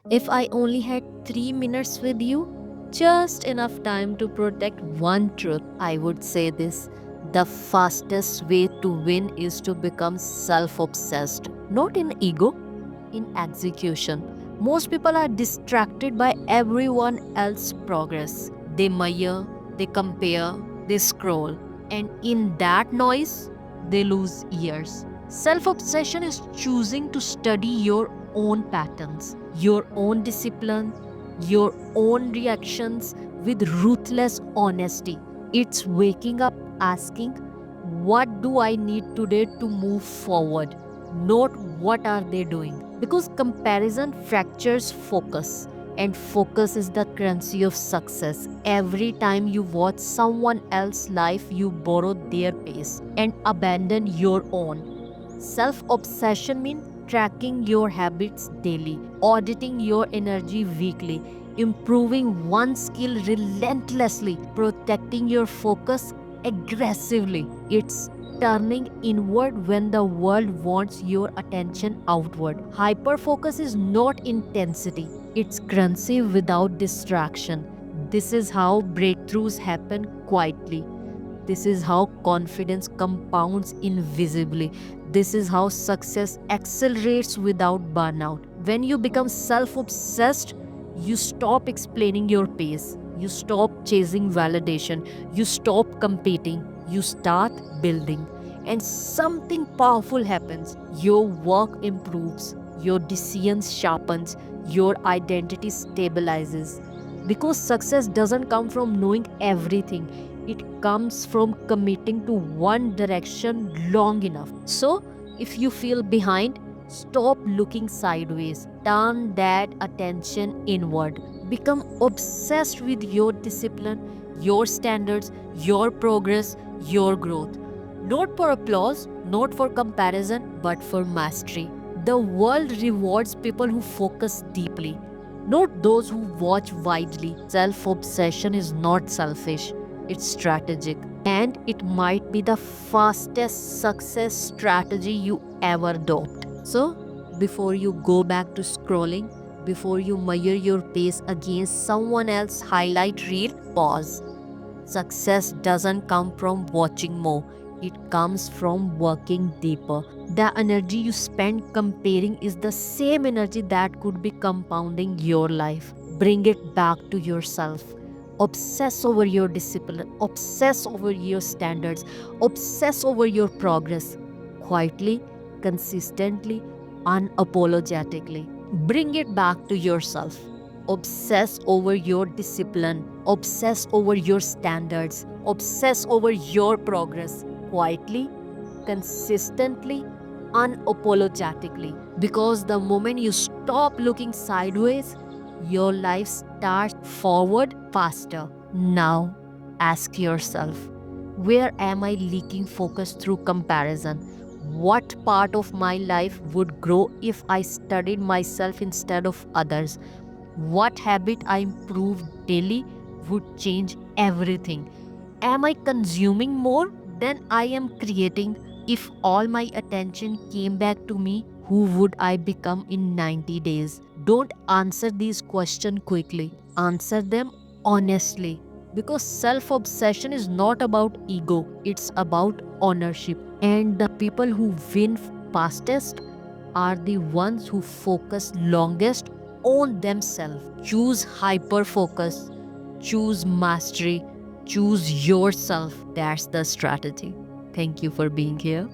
If I only had 3 minutes with you, just enough time to protect one truth, I would say this. The fastest way to win is to become self obsessed, not in ego, in execution. Most people are distracted by everyone else's progress. They measure, they compare, they scroll, and in that noise, they lose years. Self obsession is choosing to study your own patterns, your own discipline, your own reactions with ruthless honesty. It's waking up asking, what do I need today to move forward? Not what are they doing. Because comparison fractures focus, and focus is the currency of success. Every time you watch someone else's life, you borrow their pace and abandon your own. Self obsession means tracking your habits daily, auditing your energy weekly, improving one skill relentlessly, protecting your focus aggressively. It's turning inward when the world wants your attention outward. Hyperfocus is not intensity, it's currency without distraction. This is how breakthroughs happen quietly. This is how confidence compounds invisibly. This is how success accelerates without burnout. When you become self obsessed, you stop explaining your pace. You stop chasing validation. You stop competing. You start building. And something powerful happens. Your work improves. Your decisions sharpens. Your identity stabilizes. Because success doesn't come from knowing everything, it comes from committing to one direction long enough. So, if you feel behind, stop looking sideways. Turn that attention inward. Become obsessed with your discipline, your standards, your progress, your growth. Not for applause, not for comparison, but for mastery. The world rewards people who focus deeply, not those who watch widely. Self obsession is not selfish, it's strategic. And it might be the fastest success strategy you ever adopt. So, before you go back to scrolling, before you measure your pace against someone else's highlight reel, pause. Success doesn't come from watching more, it comes from working deeper. The energy you spend comparing is the same energy that could be compounding your life. Bring it back to yourself. Obsess over your discipline, obsess over your standards, obsess over your progress. Quietly, consistently, unapologetically. Bring it back to yourself. Obsess over your discipline, obsess over your standards, obsess over your progress quietly, consistently, unapologetically. Because the moment you stop looking sideways, your life starts forward faster. Now, ask yourself, where am I leaking focus through comparison? What part of my life would grow if I studied myself instead of others? What habit I improve daily would change everything? Am I consuming more than I am creating? If all my attention came back to me, who would I become in 90 days? Don't answer these questions quickly. Answer them honestly. Because self obsession is not about ego, it's about ownership. And the people who win fastest are the ones who focus longest on themselves. Choose hyper focus, choose mastery, choose yourself. That's the strategy. Thank you for being here.